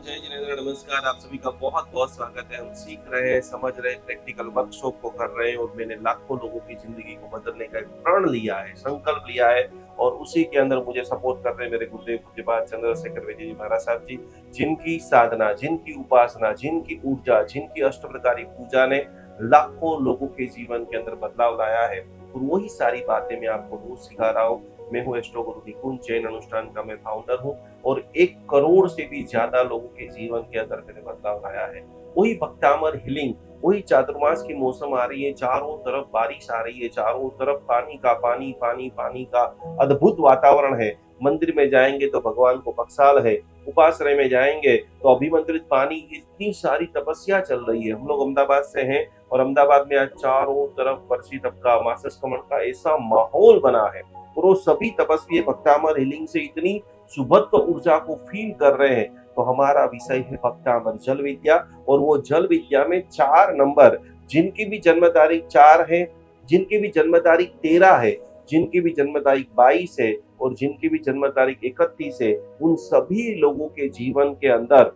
जय जिनेंद्र, नमस्कार। आप सभी का बहुत बहुत स्वागत है। हम सीख रहे हैं, समझ रहे हैं, प्रैक्टिकल वर्कशॉप को कर रहे हैं और मैंने लाखों लोगों की जिंदगी को बदलने का एक प्रण लिया है, संकल्प लिया है और उसी के अंदर मुझे सपोर्ट कर रहे हैं मेरे गुरुदेव पूज्यपाद चंद्रशेखर वैद्य जी महाराज साहब जी, जिनकी साधना, जिनकी उपासना, जिनकी ऊर्जा, जिनकी अष्टप्रकारी पूजा ने लाखों लोगों के जीवन के अंदर बदलाव लाया है। और वही सारी बातें मैं आपको रोज सिखा रहा हूँ। मैं हूँ एस्ट्रो गुरु निकुंज जैन अनुष्ठान का मैं फाउंडर हूँ और 1 करोड़ से भी ज्यादा लोगों के जीवन के अंदर मैंने बदलाव लाया है। वही भक्तामर हीलिंग, वही चातुर्मास की मौसम आ रही है, चारों तरफ बारिश आ रही है, चारों तरफ पानी का पानी पानी पानी का अद्भुत वातावरण है। मंदिर में जाएंगे तो भगवान को बख्शाल है, उपासना में जाएंगे तो अभिमंत्रित पानी की इतनी सारी तपस्या चल रही है। हम लोग अहमदाबाद से हैं और अहमदाबाद में आज चारों तरफ वर्षी तप का, मासिक कमल का ऐसा माहौल बना है और वो सभी तपस्वी भक्तामर हीलिंग से इतनी सुबह ऊर्जा को फील कर रहे हैं। तो हमारा विषय है भक्तामर जल विद्या और वो जल विद्या में 4 नंबर, जिनकी भी जन्म तारीख 4 है, जिनकी भी जन्म तारीख 13 है, जिनकी भी जन्म तारीख 22 है और जिनकी भी जन्म तारीख 31 है, उन सभी लोगों के जीवन के अंदर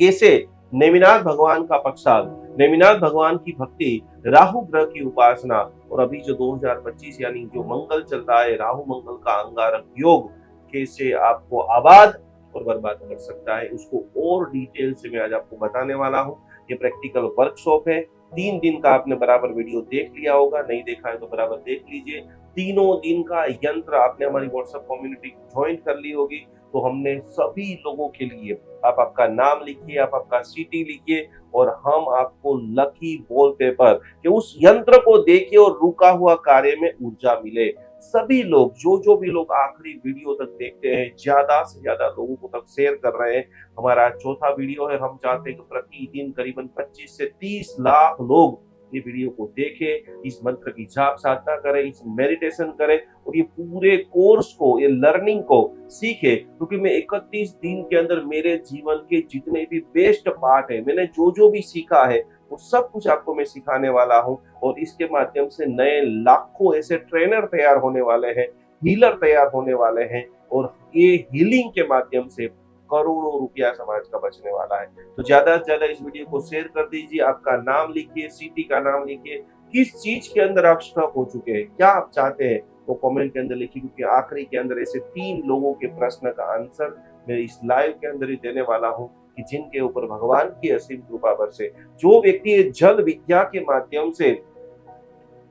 कैसे नेमिनाथ भगवान का पक्षाल, नेमिनाथ भगवान की भक्ति, राहु ग्रह की उपासना और अभी जो 2025 यानी जो मंगल चल रहा है, राहु मंगल का अंगारक योग कैसे आपको आबाद और बर्बाद कर सकता है, उसको और डिटेल से मैं आज आपको बताने वाला हूँ। ये प्रैक्टिकल वर्कशॉप है। 3 दिन का आपने बराबर वीडियो देख लिया होगा, नहीं देखा है तो बराबर देख लीजिए। तीनों दिन का यंत्र आपने हमारी व्हाट्सएप कम्युनिटी ज्वाइन कर ली होगी। तो हमने सभी लोगों के लिए, आप आपका नाम लिखिए, आप आपका सिटी लिखिए और हम आपको लकी वॉलपेपर कि उस यंत्र को देखिए और रुका हुआ कार्य में ऊर्जा मिले। सभी लोग, जो भी लोग आखिरी वीडियो तक देखते हैं, ज्यादा से ज्यादा लोगों को तक शेयर कर रहे हैं। हमारा चौथा वीडियो है। हम चाहते हैं कि प्रतिदिन करीबन 25 से 30 लाख लोग ये वीडियो को देखें, इस मंत्र की जाप साधना करें, इस मेडिटेशन करें और ये पूरे कोर्स को, ये लर्निंग को सीखे। क्योंकि मैं 31 दिन के अंदर मेरे जीवन के जितने भी बेस्ट पार्ट है, मैंने जो भी सीखा है वो सब कुछ आपको मैं सिखाने वाला हूँ और इसके माध्यम से नए लाखों ऐसे ट्रेनर तैयार होने वाले हैं, हीलर तैयार होने वाले हैं और ये हीलिंग के माध्यम से करोड़ों रुपया समाज का बचने वाला है। तो ज्यादा से ज्यादा इस वीडियो को शेयर कर दीजिए, आपका नाम लिखिए, सिटी का नाम लिखिए, किस चीज के अंदर आप स्टक हो चुके हैं, क्या आप चाहते हैं वो कमेंट के अंदर लिखिए। क्योंकि आखिरी के अंदर ऐसे 3 लोगों के प्रश्न का आंसर मैं इस लाइव के अंदर ही देने वाला हूँ कि जिनके ऊपर भगवान की असीम कृपा बरसे। जो व्यक्ति जल विद्या के माध्यम से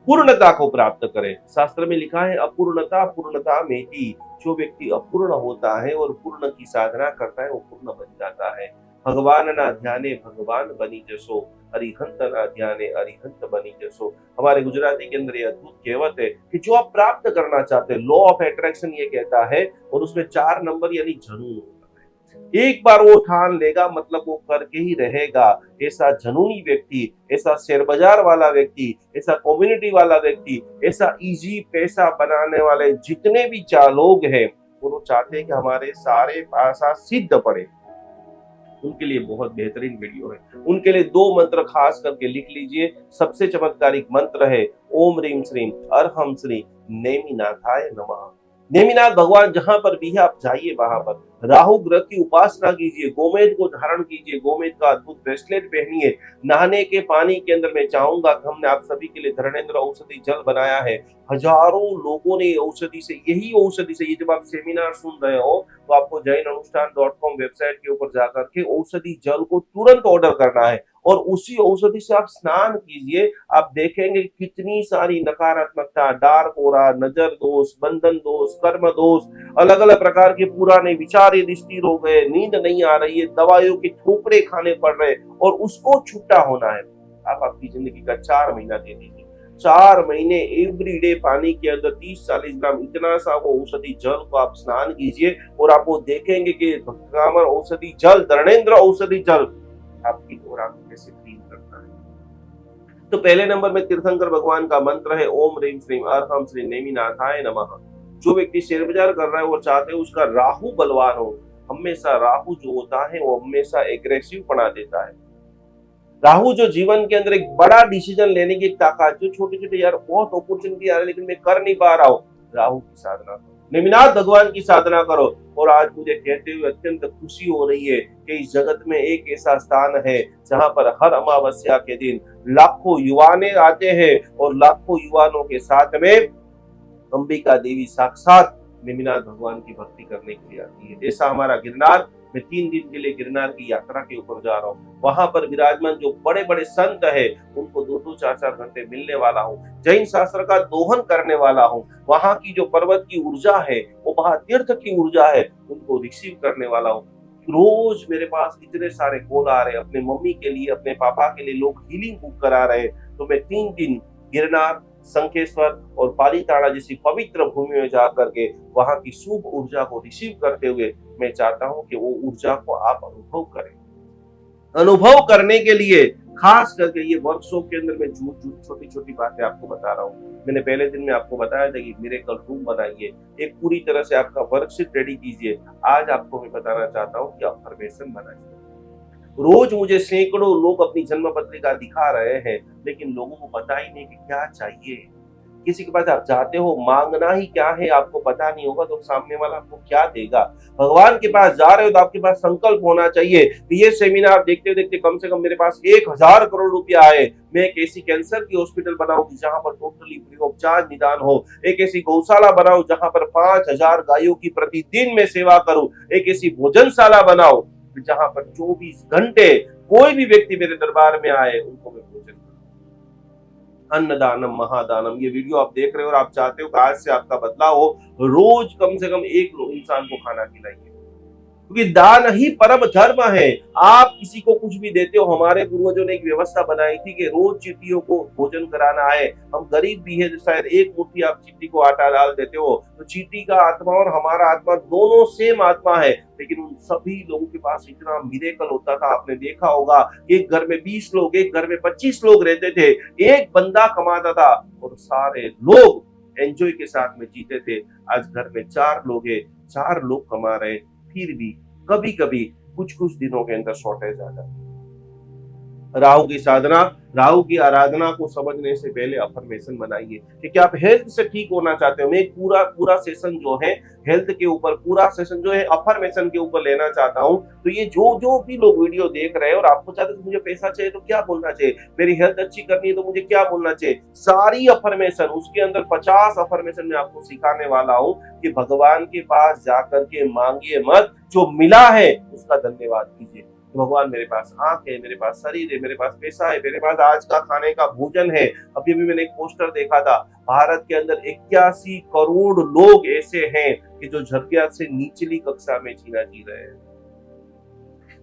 पूर्णता को प्राप्त करे, शास्त्र में लिखा है अपूर्णता पूर्णता मेति। जो व्यक्ति अपूर्ण होता है और पूर्ण की साधना करता है वो पूर्ण बन जाता है। भगवान ना ध्याने भगवान बनी जसो, अरिहंत ना ध्याने अरिहंत बनी जसो। हमारे गुजराती के अंदर ये अद्भुत कहावत है कि जो आप प्राप्त करना चाहते हैं, लॉ ऑफ अट्रैक्शन ये कहता है और उसमें 4 नंबर यानी जनून होता है। एक बार वो ठान लेगा मतलब वो करके ही रहेगा। ऐसा जनूनी व्यक्ति, ऐसा शेयर बाजार वाला व्यक्ति, ऐसा कम्युनिटी वाला व्यक्ति, ऐसा इजी पैसा बनाने वाले जितने भी लोग हैं, वो चाहते हैं कि हमारे सारे पैसा सिद्ध पड़े। उनके लिए बहुत बेहतरीन वीडियो है। उनके लिए 2 मंत्र खास करके लिख लीजिए। सबसे चमत्कारिक मंत्र है ओम ह्रीम श्रीम अरहम श्री नेमिनाथाय नमः। नेमिनाथ भगवान जहां पर भी है आप जाइए वहां पर। राहु ग्रह की उपासना कीजिए, गोमेद को धारण कीजिए, गोमेद का अद्भुत ब्रेसलेट पहनिए। नहाने के पानी के अंदर मैं चाहूंगा कि हमने आप सभी के लिए धरणेन्द्र औषधि जल बनाया है। हजारों लोगों ने औषधि से, यही औषधि से, ये जब आप सेमिनार सुन रहे हो तो आपको jainunushtan.com वेबसाइट के ऊपर जाकर के औषधि जल को तुरंत ऑर्डर करना है और उसी औषधि से आप स्नान कीजिए। आप देखेंगे कितनी सारी नकारात्मकता, डार्क ओरा, नजर दोष, बंधन दोष, कर्म दोष, अलग अलग प्रकार के पुराने विचार यदि स्थिर हो गए, नींद नहीं आ रही है, दवाइयों के ठोकरे खाने पड़ रहे और उसको छुट्टा होना है, आप आपकी जिंदगी का 4 महीना दे दीजिए। 4 महीने एवरीडे पानी के अंदर 30-40 ग्राम इतना सा वो औषधि जल को आप स्नान कीजिए और आप वो देखेंगे कि भक्तामर औषधि जल, धरणेन्द्र औषधि जल आपकी और आपको कैसे फील करता है। तो पहले नंबर में तीर्थंकर भगवान का मंत्र है ओम ह्रीम श्रीम अरहम श्री नेमिनाथाय नमः। जो व्यक्ति शेयर बाजार कर रहा है वो चाहते हैं उसका राहु बलवान हो। हमेशा राहु जो होता है वो हमेशा एग्रेसिव बना देता है। राहु जो जीवन के अंदर एक बड़ा डिसीजन लेने की ताकत, जो छोटे छोटे यार बहुत अपॉर्चुनिटी आ रही है लेकिन मैं कर नहीं पा रहा हूँ, राहु की साधना करो। नेमिनाथ भगवान की साधना करो। और आज मुझे कहते हुए अत्यंत खुशी हो रही है कि इस जगत में एक ऐसा स्थान है जहां पर हर अमावस्या के दिन लाखों युवाने आते हैं और लाखों युवानों के साथ में अंबिका देवी साक्षात नेमिनाथ भगवान की भक्ति करने के लिए आती है। जैसा हमारा गिरनार, मैं 3 दिन के लिए गिरनार की यात्रा के ऊपर जा रहा हूँ, वहां पर विराजमान जो बड़े बड़े संत है उनको 2-2, 4-4 घंटे मिलने वाला हूँ, जैन शास्त्र का दोहन करने वाला हूँ, वहां की जो पर्वत की ऊर्जा है, वो महातीर्थ की ऊर्जा है, उनको रिसीव करने वाला हूँ। रोज मेरे पास इतने सारे कॉल आ रहे हैं, अपने मम्मी के लिए, अपने पापा के लिए लोग हीलिंग बुक करा रहे हैं। तो मैं 3 दिन गिरनार, शंखेश्वर और पालीताड़ा जैसी पवित्र भूमि में जाकर के वहां की शुभ ऊर्जा को रिसीव करते हुए मैं चाहता हूं कि वो ऊर्जा को आप अनुभव करें। अनुभव करने के लिए खास करके ये वर्कशॉप के अंदर मैं छोटी छोटी बातें आपको बता रहा हूँ। मैंने पहले दिन में आपको बताया था कि मिरेकल रूम बनाइए, एक पूरी तरह से आपका वर्कशीट रेडी कीजिए। आज आपको मैं बताना चाहता हूँ कि अफर्मेशन बनाइए। रोज मुझे सैकड़ों लोग अपनी जन्म पत्रिका दिखा रहे हैं, लेकिन लोगों को पता ही नहीं कि क्या चाहिए। किसी के पास आप जाते हो, मांगना ही क्या है आपको पता नहीं होगा तो सामने वाला आपको क्या देगा। भगवान के पास जा रहे हो तो आपके पास संकल्प होना चाहिए कि ये सेमिनार देखते देखते कम से कम मेरे पास 1,000 करोड़ रुपया आए। मैं एक ऐसी कैंसर की हॉस्पिटल बनाऊंगी जहां पर टोटली फ्री ऑफ चार्ज निदान हो। एक ऐसी गौशाला बनाऊं जहां पर 5,000 गायों की प्रतिदिन मैं सेवा करूं। एक ऐसी भोजनशाला बनाऊं जहां पर 24 घंटे कोई भी व्यक्ति मेरे दरबार में आए उनको मैं भोजन करूं। अन्नदानम महादानम, ये वीडियो आप देख रहे हो और आप चाहते हो कि आज से आपका बदलाव हो, रोज कम से कम एक इंसान को खाना खिलाइए, क्योंकि दान ही परम धर्म है। आप किसी को कुछ भी देते हो, हमारे पूर्वजों ने एक व्यवस्था बनाई थी कि रोज चींटियों को भोजन कराना है। हम गरीब भी है, शायद एक मुट्ठी आप चींटी को आटा डाल देते हो, तो चींटी का आत्मा और हमारा आत्मा दोनों सेम आत्मा है। लेकिन उन सभी लोगों के पास इतना मिरेकल होता था, आपने देखा होगा, एक घर में 20 लोग, एक घर में 25 लोग रहते थे, एक बंदा कमाता था और सारे लोग एंजॉय के साथ में जीते थे। आज घर में 4 लोग है, 4 लोग कमा रहे, फिर भी कभी कभी कुछ कुछ दिनों के अंदर शॉर्टेज आ जाती है। राहु की साधना, राहु की आराधना को समझने से पहले अफर्मेशन बनाइए कि क्या आप हेल्थ से ठीक होना चाहते हो। मैं एक पूरा पूरा सेशन जो है हेल्थ के ऊपर, पूरा सेशन जो है अफर्मेशन के ऊपर लेना चाहता हूं। तो ये जो जो भी लोग वीडियो देख रहे हैं और आपको चाहते हैं मुझे पैसा चाहिए तो क्या बोलना चाहिए, मेरी हेल्थ अच्छी करनी है तो मुझे क्या बोलना चाहिए, सारी अफर्मेशन उसके अंदर 50 अफर्मेशन में आपको सिखाने वाला हूं कि भगवान के पास जाकर के मांगिए मत, जो मिला है उसका धन्यवाद कीजिए। भगवान मेरे पास आंख है, मेरे पास शरीर है, मेरे पास पैसा है, मेरे पास आज का खाने का भोजन है। अभी भी मैंने एक पोस्टर देखा था, भारत के अंदर 81 करोड़ लोग ऐसे हैं कि जो जरूरियात से निचली कक्षा में जीना जी रहे हैं।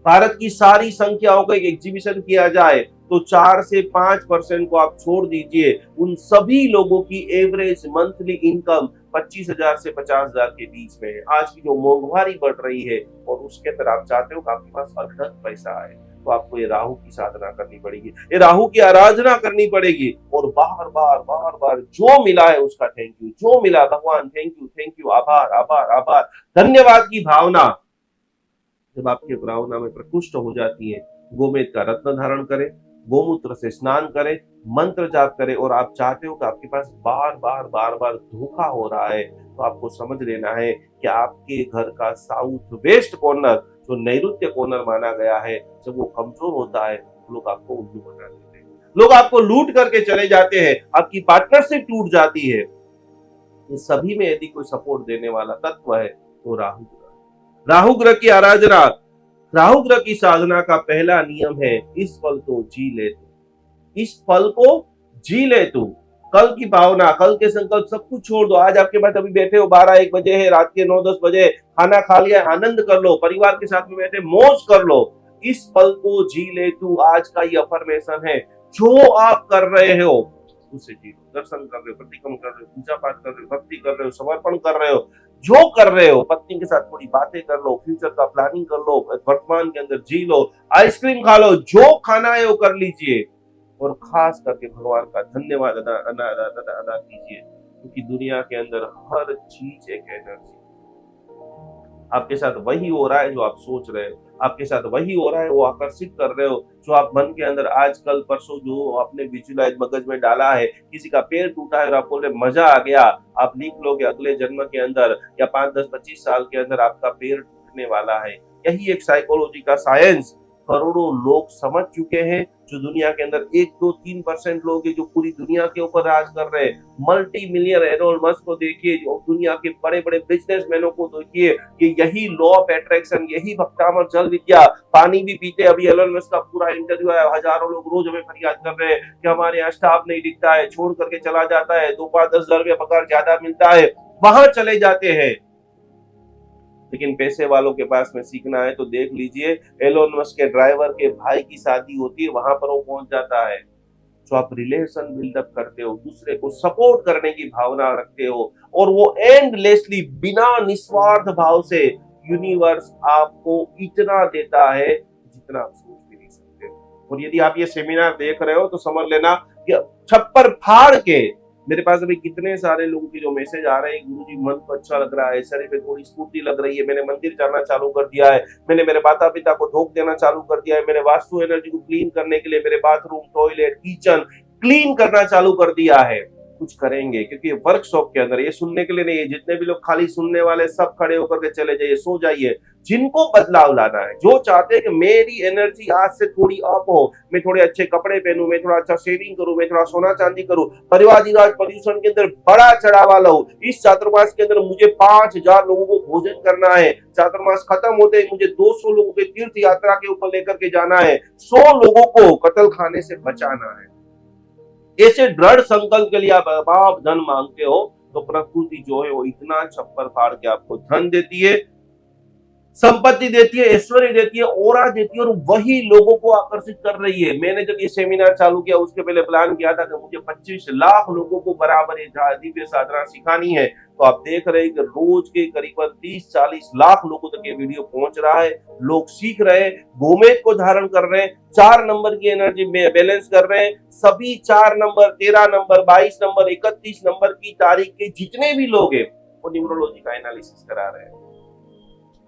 भारत की सारी संख्याओं का एक एग्जीबिशन किया जाए तो 4 से 5% को आप छोड़ दीजिए, उन सभी लोगों की एवरेज मंथली इनकम 25,000 से 50,000 के बीच में है। आज की जो महंगाई बढ़ रही है और उसके अंदर आप चाहते हो कि आपके पास अढळक पैसा आए, तो आपको ये राहु की साधना करनी पड़ेगी, ये राहु की आराधना करनी पड़ेगी और बार बार जो मिला है उसका थैंक यू, जो मिला भगवान थैंक यू, आभार आभार आभार, धन्यवाद की भावना जब आपके भावना में प्रकृष्ट हो जाती है, गोमेद का रत्न धारण करें, गोमूत्र से स्नान करें, मंत्र जाप करें और आप चाहते हो कि आपके पास बार बार धोखा हो रहा है, तो आपको समझ लेना है कि आपके घर का साउथ वेस्ट कॉर्नर जो नैऋत्य कॉर्नर माना गया है, जब वो कमजोर होता है लोग आपको उल्लू बना देते हैं, लोग आपको लूट करके चले जाते हैं, आपकी पार्टनरशिप टूट जाती है। इन सभी में यदि कोई सपोर्ट देने वाला तत्व है तो राहु ग्रह। राहु ग्रह की आराधना, राहु ग्रह की साधना का पहला नियम है इस पल को जी ले तू, इस पल को जी ले तू। कल की भावना, कल के संकल्प सब कुछ छोड़ दो। आज आपके पास अभी बैठे हो, 12-1 बजे है, रात के 9-10 बजे खाना खा लिया, आनंद कर लो, परिवार के साथ में बैठे मौज कर लो। इस पल को जी ले तू आज का ये अफर्मेशन है। जो आप कर रहे हो उसे जी लो, दर्शन कर रहे हो, प्रतिक्रम कर रहे हो, पूजा पाठ कर रहे हो, भक्ति कर रहे हो, समर्पण कर रहे हो, जो कर रहे हो, पत्नी के साथ थोड़ी बातें कर लो, फ्यूचर का प्लानिंग कर लो, वर्तमान के अंदर जी लो, आइसक्रीम खा लो, जो खाना है वो कर लीजिए और खास करके भगवान का धन्यवाद अदा कीजिए, क्योंकि दुनिया के अंदर हर चीज एक एनर्जी, आपके साथ वही हो रहा है जो आप सोच रहे हो, आपके साथ वही हो रहा है वो आकर्षित कर रहे हो जो आप मन के अंदर आज कल परसों जो आपने विजुलाइज मगज में डाला है। किसी का पैर टूटा है और आप बोल रहे मजा आ गया, आप लिख लोगे अगले जन्म के अंदर या 5, 10, 25 साल के अंदर आपका पैर टूटने वाला है। यही एक साइकोलॉजी का साइंस करोड़ों लोग समझ चुके हैं। जो दुनिया के अंदर 1, 2, 3% लोग हैं जो पूरी दुनिया के ऊपर राज कर रहे हैं। मल्टी मिलियन एलोन मस्क को देखिए, जो दुनिया के बड़े बड़े बिजनेसमैनों को देखिए, कि यही लॉ ऑफ अट्रैक्शन, यही भक्तामर जल विद्या, पानी भी पीते। अभी एलोन मस्क का पूरा इंटरव्यू है, हजारों लोग रोज हमें फरियाद कर रहे हैं कि हमारे यहाँ स्टाफ नहीं दिखता है, छोड़ करके चला जाता है, 2, 5, 10 हज़ार पगार ज्यादा मिलता है, वहां चले जाते हैं। लेकिन पैसे वालों के पास में सीखना है तो देख लीजिए, एलोन मस्क के ड्राइवर के भाई की शादी होती है, वहां पर वो पहुंच जाता है। जो आप रिलेशन बिल्डअप करते हो, दूसरे को सपोर्ट करने की भावना रखते हो, और वो एंडलेसली बिना निस्वार्थ भाव से यूनिवर्स आपको इतना देता है जितना आप सोच भी नहीं सकते। और यदि आप ये सेमिनार देख रहे हो तो समझ लेना कि छप्पर फाड़ के मेरे पास अभी कितने सारे लोगों के जो मैसेज आ रहे हैं, गुरुजी मन को अच्छा लग रहा है, शरीर में थोड़ी स्फूर्ति लग रही है, मैंने मंदिर जाना चालू कर दिया है, मैंने मेरे माता पिता को धोख देना चालू कर दिया है, मैंने वास्तु एनर्जी को क्लीन करने के लिए मेरे बाथरूम, टॉयलेट, किचन क्लीन करना चालू कर दिया है। कुछ करेंगे, क्योंकि ये वर्कशॉप के अंदर ये सुनने के लिए नहीं है। जितने भी लोग खाली सुनने वाले सब खड़े होकर के चले जाइए, सो जाइए। जिनको बदलाव लाना है, जो चाहते हैं कि मेरी एनर्जी आज से थोड़ी अप हो, मैं थोड़े अच्छे कपड़े पहनूं, मैं थोड़ा अच्छा शेविंग करूं, मैं थोड़ा सोना चांदी करूं, परिवार पर्यूषण के अंदर बड़ा चढ़ावा लाऊं, इस चातुर्मास के अंदर मुझे 5,000 लोगों को भोजन करना है, चातुर्मास खत्म होते ही मुझे 200 लोगों के तीर्थ यात्रा के ऊपर लेकर के जाना है, 100 लोगों को कत्ल खाने से बचाना है। ऐसे दृढ़ संकल्प के लिए आप धन मांगते हो तो प्रकृति जो है वो इतना छप्पर फाड़ के आपको धन देती है, संपत्ति देती है, ऐश्वर्य देती है, ओरा देती है, और वही लोगों को आकर्षित कर रही है। मैंने जब ये सेमिनार चालू किया उसके पहले प्लान किया था कि मुझे 25 लाख लोगों को बराबर ये दिव्य साधना सिखानी है। तो आप देख रहे हैं कि रोज के करीबन 30-40 लाख लोगों तक ये वीडियो पहुंच रहा है। लोग सीख रहे हैं, गोमेद को धारण कर रहे हैं, 4 नंबर की एनर्जी में बैलेंस कर रहे हैं। सभी 4 नंबर, 13 नंबर, 22 नंबर, 31 नंबर की तारीख के जितने भी लोग हैं वो न्यूमरोलॉजी का एनालिसिस करा रहे हैं,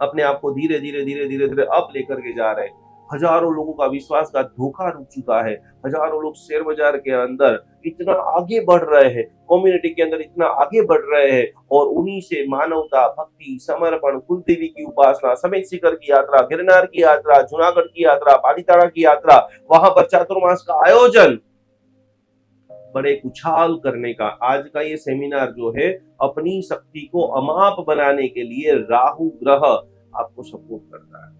अपने आप को धीरे धीरे अप लेकर के जा रहे हैं। हजारों लोगों का विश्वास का धोखा रुक चुका है। हजारों लोग शेयर बाजार के अंदर इतना आगे बढ़ रहे हैं, कम्युनिटी के अंदर इतना आगे बढ़ रहे हैं, और उन्हीं से मानवता, भक्ति, समर्पण, कुल देवी की उपासना, समेत शिखर की यात्रा, गिरनार की यात्रा, जूनागढ़ की यात्रा, पालीताड़ा की यात्रा, वहां पर चातुर्मास का आयोजन, बड़े उछाल करने का। आज का ये सेमिनार जो है अपनी शक्ति को अमाप बनाने के लिए राहु ग्रह आपको सपोर्ट करता है।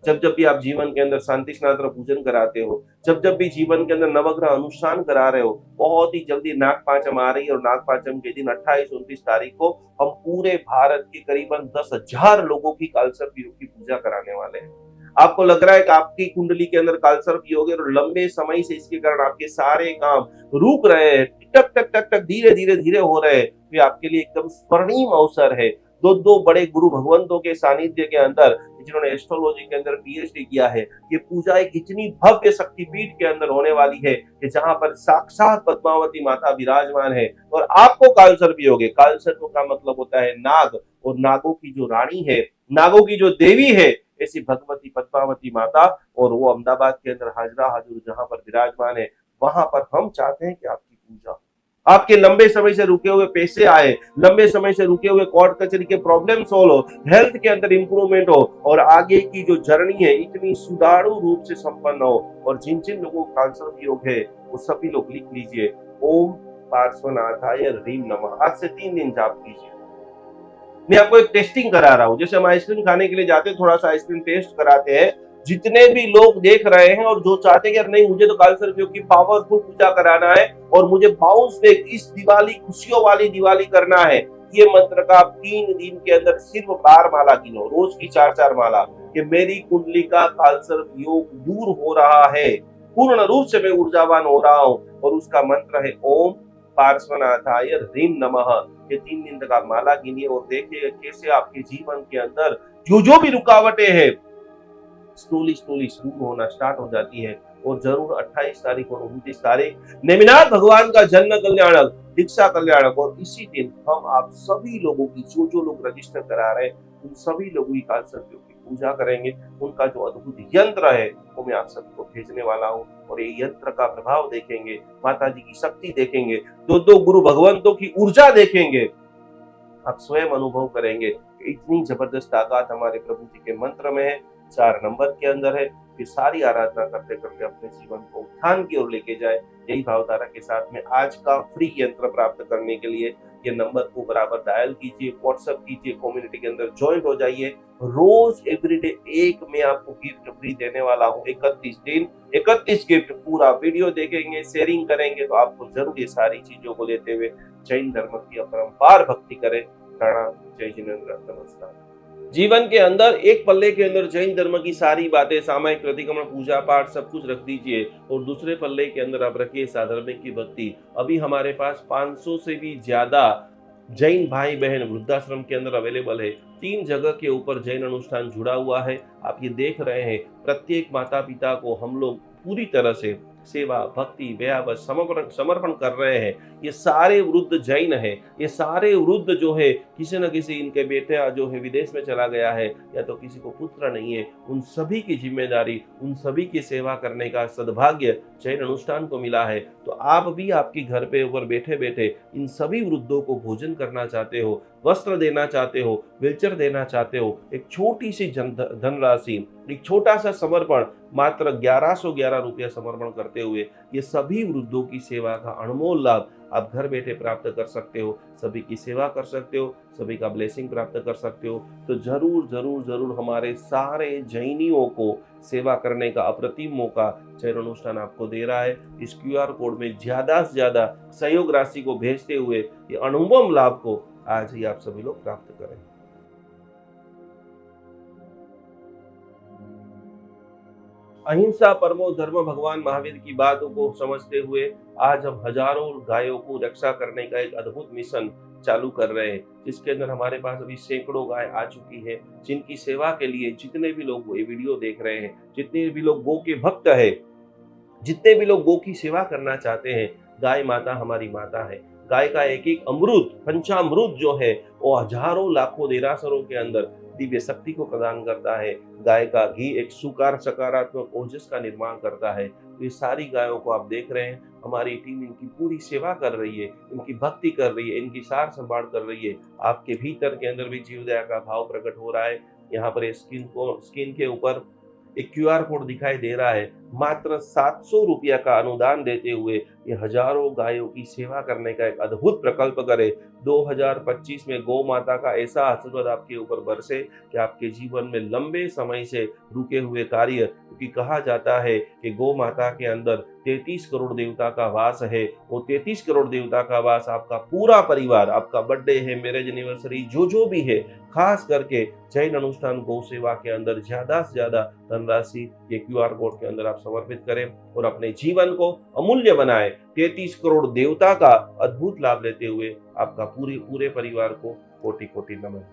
जब जब भी आप जीवन के अंदर शांति स्नान पूजन कराते हो, जब जब भी जीवन के अंदर नवग्रह अनुष्ठान करा रहे हो, बहुत ही जल्दी नाग पांचम आ रही है, और नाग पांचम के दिन 28-29 तारीख को हम पूरे भारत के करीबन 10,000 लोगों की कालसर्प योग की पूजा कराने वाले हैं। आपको लग रहा है कि आपकी कुंडली के अंदर कालसर्प योग है और लंबे समय से इसके कारण आपके सारे काम रुक रहे हैं, टक टक टक टक धीरे धीरे धीरे हो रहे हैं, तो आपके लिए एकदम स्वर्णिम अवसर है। दो बड़े गुरु भगवंतों के सानिध्य के अंदर, जिन्होंने एस्ट्रोलॉजी के अंदर पीएचडी किया है, ये पूजा एक इतनी भव्य शक्तिपीठ के अंदर होने वाली है कि जहां पर साक्षात पद्मावती माता विराजमान है, और आपको कालसर्प योग है। कालसर्प का मतलब होता है नाग, और नागों की जो रानी है, नागों की जो देवी है, ऐसी भगवती पद्मावती माता, और वो अहमदाबाद के अंदर हाजरा हजूर जहां पर विराजमान है, वहां पर हम चाहते हैं कि आपकी पूजा, आपके लंबे समय से रुके हुए पैसे आए, लंबे समय से रुके हुए कोर्ट कचहरी के प्रॉब्लम सोल्व हो, हेल्थ के अंदर इंप्रूवमेंट हो, और आगे की जो जर्नी है इतनी सुचारू रूप से संपन्न हो। और जिन जिन लोगों को कालसर्प योग है वो सभी लोग लिख लीजिए, ओम पार्श्वनाथाय ह्रीम नमः। आज से 3 दिन जाप कीजिए। मैं आपको एक टेस्टिंग करा रहा हूं, जैसे हम आइसक्रीम खाने के लिए जाते हैं, थोड़ा सा आइसक्रीम टेस्ट कराते हैं। जितने भी लोग देख रहे हैं और जो चाहते हैं कि नहीं मुझे तो कालसर्प योग की पावरफुल पूजा कराना है और मुझे बाउंस बैक इस दिवाली, खुशियों वाली दिवाली करना है, ये मंत्र का आप 3 दिन के अंदर सिर्फ 12 माला गिनो, रोज की 4-4 माला, कि मेरी कुंडली का कालसर्प योग दूर हो रहा है, पूर्ण रूप से मैं ऊर्जावान हो रहा हूं। और उसका मंत्र है ओम पार्श्वनाथाय ह्रीम नमः। ये 3 दिन तक आप माला गिनिए और देखिए कैसे आपके जीवन के अंदर जो भी रुकावटें हैं स्लोली शुरू होना स्टार्ट हो जाती है। और जरूर 28 तारीख और 29 तारीख नेमिनाथ भगवान का जन्म कल्याणक दीक्षा कल्याणक। और इसी दिन हम आप सभी लोगों की, जो लोग रजिस्टर करा रहे हैं, उन सभी लोगों की काल सर्पियों की पूजा करेंगे। उनका जो अद्भुत यंत्र है वो मैं आप सबको भेजने वाला हूँ, और ये यंत्र का प्रभाव देखेंगे, माता जी की शक्ति देखेंगे, दो गुरु भगवंतों की ऊर्जा देखेंगे, आप स्वयं अनुभव करेंगे कि इतनी जबरदस्त ताकत हमारे प्रभु जी के मंत्र में है, 4 नंबर के अंदर है। ये सारी आराधना करते करते अपने जीवन को उत्थान की ओर लेके जाए, यही भावधारा के साथ में आज का फ्री यंत्र प्राप्त करने के लिए ये नंबर को बराबर डायल कीजिए, व्हाट्सएप कीजिए, कम्युनिटी के अंदर ज्वाइंट हो जाइए। रोज एवरीडे एक मैं आपको गिफ्ट फ्री देने वाला हूँ। 31 दिन 31 गिफ्ट, पूरा वीडियो देखेंगे, शेयरिंग करेंगे तो आपको जरूर ये सारी चीजों को लेते हुए जैन धर्म की अपरंपार भक्ति करें। प्रणाम, जय जिनेन्द्र, नमस्कार। जीवन के अंदर एक पल्ले के अंदर जैन धर्म की सारी बातें, सामायिक प्रतिक्रमण, पूजा पाठ सब कुछ रख दीजिए, और दूसरे पल्ले के अंदर आप रखिए साधर्मिक की भक्ति। अभी हमारे पास 500 से भी ज्यादा जैन भाई बहन वृद्धाश्रम के अंदर अवेलेबल है। 3 जगह के ऊपर जैन अनुष्ठान जुड़ा हुआ है, आप ये देख रहे हैं। प्रत्येक माता पिता को हम लोग पूरी तरह से सेवा, भक्ति, व्यावस समर्पण समर्पण कर रहे हैं। ये सारे वृद्ध जैन है, ये सारे वृद्ध जो है, किसी न किसी इनके बेटा जो है विदेश में चला गया है, या तो किसी को पुत्र नहीं है, उन सभी की जिम्मेदारी, उन सभी की सेवा करने का सद्भाग्य जैन अनुष्ठान को मिला है। तो आप भी आपके घर पे ऊपर बैठे बैठे इन सभी वृद्धों को भोजन करना चाहते हो, वस्त्र देना चाहते हो, व्हीलचेयर देना चाहते हो, एक छोटी सी धनराशि, एक छोटा सा समर्पण, मात्र 1111 रुपया समर्पण करते हुए ये सभी वृद्धों की सेवा का अनमोल लाभ आप घर बैठे प्राप्त कर सकते हो। सभी की सेवा कर सकते हो, सभी का ब्लेसिंग प्राप्त कर सकते हो। तो जरूर जरूर जरूर हमारे सारे जैनियों को सेवा करने का अप्रतिम मौका जैन अनुष्ठान आपको दे रहा है। इस QR कोड में ज्यादा से ज्यादा सहयोग राशि को भेजते हुए ये अनुभव लाभ को आज ही आप सभी लोग प्राप्त करें। अहिंसा परमो धर्म भगवान महावीर की बातों को समझते हुए आज हम हजारों गायों को रक्षा करने का एक अद्भुत मिशन चालू कर रहे हैं, जिसके अंदर हमारे पास अभी सैकड़ों गाय आ चुकी है, जिनकी सेवा के लिए जितने भी लोग ये वीडियो देख रहे हैं, जितने भी लोग गौ के भक्त है, जितने भी लोग गौ की सेवा करना चाहते हैं, गाय माता हमारी माता है। गाय का एक एक अमृत, पंचामृत जो है, वो हजारों लाखों देरासरों के अंदर दिव्य शक्ति को प्रदान करता है। गाय का घी एक सुकार सकारात्मक ओजस का निर्माण करता है। तो ये सारी गायों को आप देख रहे हैं, हमारी टीम इनकी पूरी सेवा कर रही है, इनकी भक्ति कर रही है, इनकी सार संभाल कर रही है। आपके भीतर के अंदर भी जीवदया का भाव प्रकट हो रहा है। यहाँ पर स्क्रीन के ऊपर एक QR कोड दिखाई दे रहा है। मात्र 700 रुपया का अनुदान देते हुए ये हजारों गायों की सेवा करने का एक अद्भुत प्रकल्प करे। 2025 में गौ माता का ऐसा आशीर्वाद आपके ऊपर बरसे कि आपके जीवन में लंबे समय से रुके हुए कार्य, क्योंकि कहा जाता है कि गौ माता के अंदर 33 करोड़ देवता का वास है। वो 33 करोड़ देवता का वास आपका पूरा परिवार, आपका बर्थडे है, मैरिज एनिवर्सरी, जो भी है, खास करके जैन अनुष्ठान गौ सेवा के अंदर ज्यादा से ज्यादा धनराशि ये QR कोड के अंदर आप समर्पित करें और अपने जीवन को अमूल्य बनाएं। 33 करोड़ देवता का अद्भुत लाभ लेते हुए आपका पूरे परिवार को कोटि कोटि नमन।